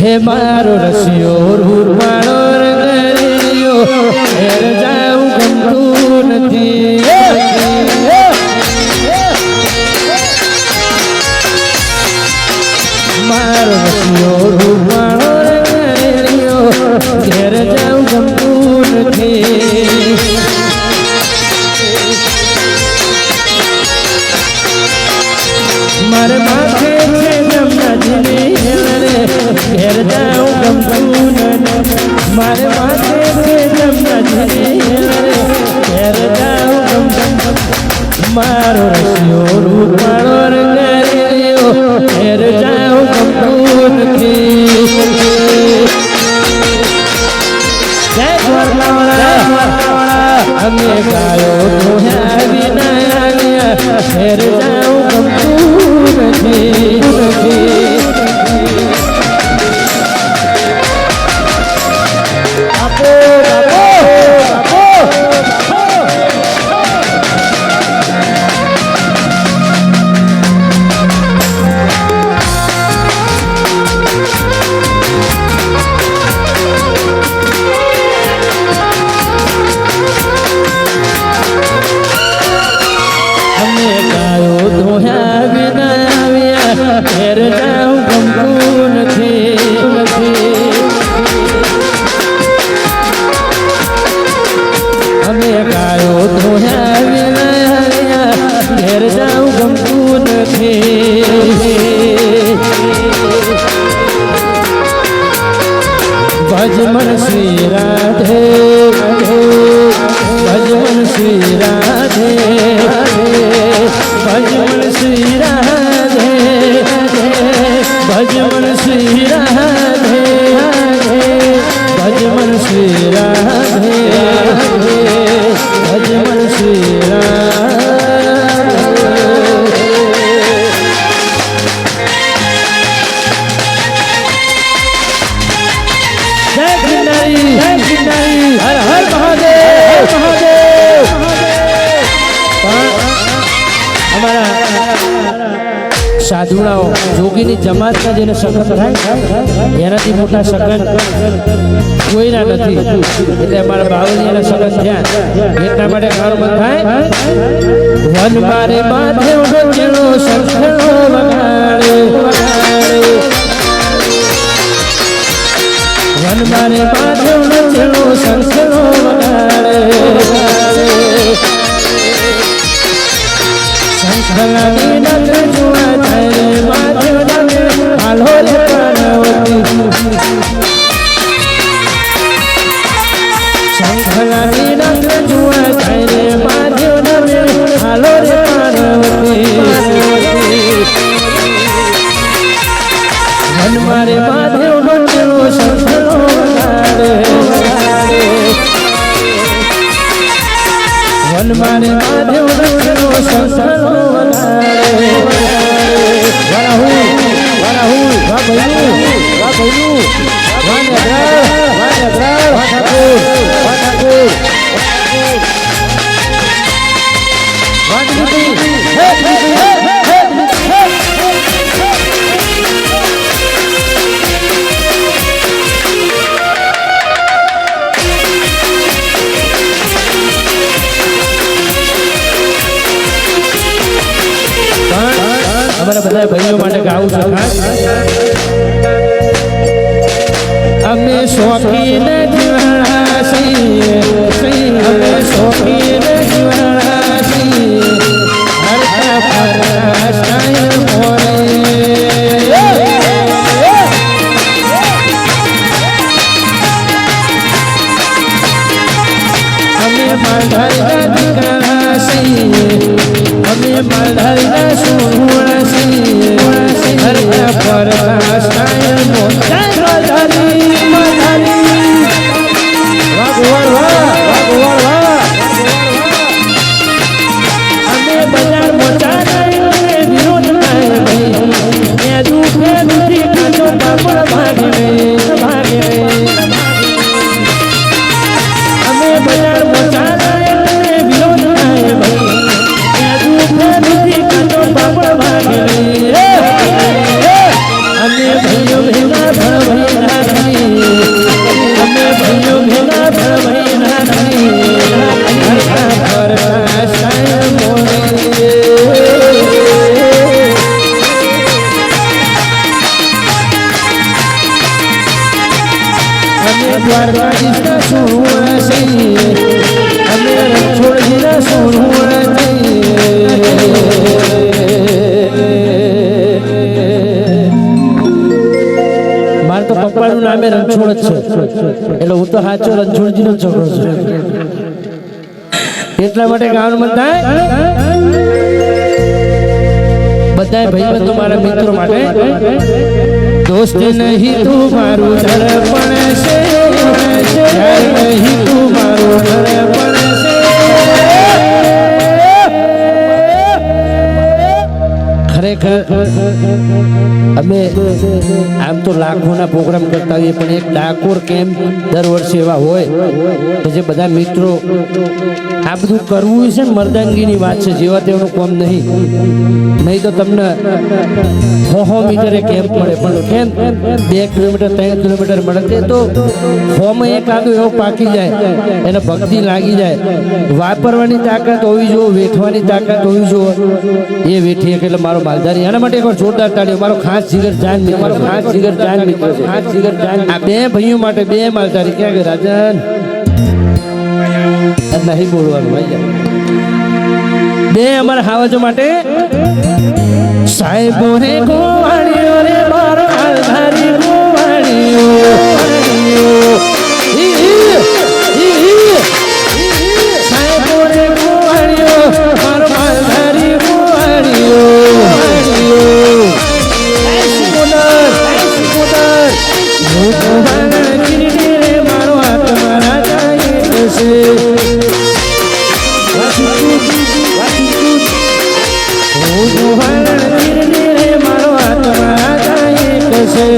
હે મારો રસિયો રૂપાળો રંગરિયો ઘેર જાઉં ગમતું નથી મારો રસિયો રૂપાળો રંગરિયો ઘેર જાઉં ગમતું નથી મારે માથે છે જમનાજીની હેલરે ઘેર જાઉં ગમતું નથી મારે માથે છે જમનાજીની હેલરે ઘેર જાઉં ગમતું મારો રસિયો રૂપાળો રંગરિયો ઘેર જાઉં ગમતું નથી જય દ્વારકાવાળા અમે ગાયો ધોયા વિના આવ્યા ઘેર જાઉં ગમતું નથી આપો આપો આપો અમે ગાયો ધોયા વિના આવ્યા ઘેર જાઉં ગમતું નથી અમે ગાયો ધોયા વિના આવ્યા ઘેર જાઉં ગમતું નથી ભજમન શ્રી રાધે ભજમન શ્રી રાધે ભજમન શ્રી રાધે ભજમન શ્રી રાધે ભજમન શ્રી રાધે ભજમન શ્રી રાધે જય ગિરનારી હર હર મહાદેવ મહાદેવ અમારા સાધુડાઓ જોગીની જમાતના જેને સગન થાય એનાથી મોટા સગન કોઈના નથી એટલે અમારા બાવળીના સગન થયા એટલા માટે કારો બંધ થાય વન મારે માધેવ ગજેલો સંખેલો વગાડે વન મારે માધેવ ગજેલો સંખેલો વગાડે શંખલાની નગર જોવા થાય માધવ નગર હાલો રે પાર્વતી શંખલાની નગર જોવા થાય માધવ નગર હાલો રે પાર્વતી મન મારે માધવ નગરો શંખલો વગાડે વન મારે માધવ નગરો શંખલો અમારા બધા ભાઈઓ માટે ગાવું છે અમે શોખીન જીવાળા છીએ અમે શોખીન જીવાળા છીએ હરતા ફરતા સાય મોરે અમે માધારીના દીકરા છીએ અમે માધારીના સોહણા છીએ હરતા ફરતા સાય મોરે અમે ભાઈઓ ભેગા ભણવા દ્વારકાધીશના સોનું છીએ અમે રણછોડજીના સોનું મારે તો પપ્પાનું નામે રણછોડ જ છે એટલે હું તો સાચો રણછોડજીનો છોકરો છું એટલા માટે ગાવાનું મન થાય બધા ભાઈબંધો મારા મિત્રો માટે દોસ્ત નહીં તું મારું દર્પણ છે નહીં તું મારું દર્પણ છે ખરેખર અમે આમ તો લાખોના પ્રોગ્રામ કરતા હોઈએ પણ એક ડાકોર કેમ્પ દર વર્ષે એવા હોય તો જે બધા મિત્રો આ બધું કરવું છે ને મર્દાનગીની વાત છે જેવા તેનું કોમ નહીં તો તમને 100 મીટરે કેમ્પ મળે પણ કેમ 2 કિલોમીટર 3 કિલોમીટર મળે તે તો ફોર્મ એક આદુ એવો પાકી જાય એને ભક્તિ લાગી જાય વાપરવાની તાકાત હોવી જોઈએ વેઠવાની તાકાત હોવી જોઈએ એ વેઠીએ એટલે મારો માલધારી એના માટે એક જોરદાર તાળીઓ મારો ખાસ જીગર જાન મિત્રો મારો ખાસ જીગર જાન મિત્રો ખાસ જીગર જાન આ બે ભાઈઓ માટે બે માલધારી ક્યાં ગયા રાજન નહીં બોલવાનું ભાઈ બે અમારા હાવજો માટે સાહેબો રે ગોવાળીઓ રે મારો માલધારી ગોવાળીઓ સાહેબો રે ગોવાળીઓ મારો માલધારી ગોવાળીઓ મારો હાથ મારા જાય છે મારો હાથ મારા જાય છે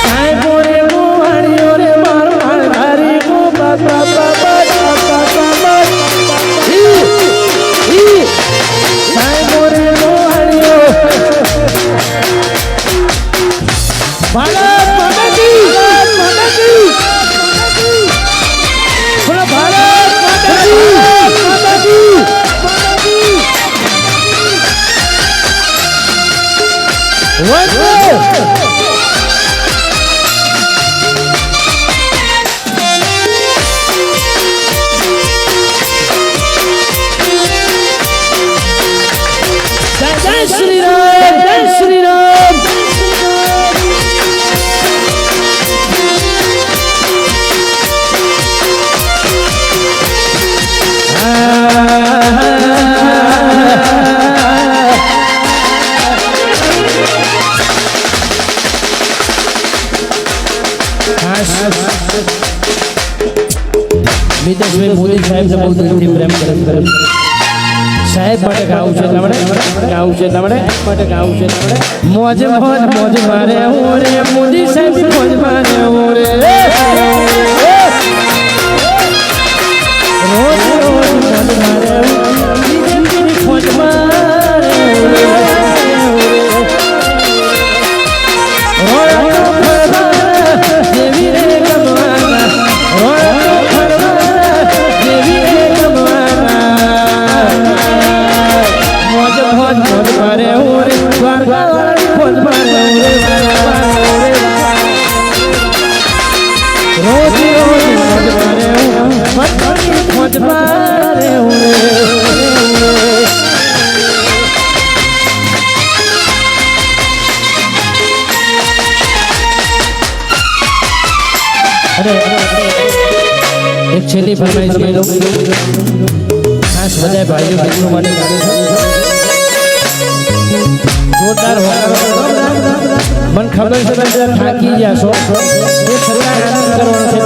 સાહેબો રે ગોવાળીઓ રે મારો માલધારી ગો બાબા બાબા સાહેબો રે ગોવાળીઓ ભારત માતા કી બોલો ભારત માતા કી વંદે જય શ્રી રામ જય શ્રી રામ મિતેશભાઈ મોદી સાહેબ બહુ દિલથી પ્રેમ કરે સાહેબ માટે ગાવું છે મોજે મોજ મારે હું રે મોદી સાહેબ મોજ મારે હું રે રોજ રોજ મોજ મારે બીજેપીની ખોજ મારે દેવી રે ગમવાના મોજ મારે ઓરે દ્વારકાવાળી મોજ મારે રોજ રોજ મોજ મારે મોજ મારે એક છેલ્લી ફરમાઈશ કહી દઉં ખાસ બધા ભાઈઓ બહેનો માટે ગાડી જોરદાર મને ખબર છે તમે થાકી જશો એ છતાં આનંદ કરવાનો છે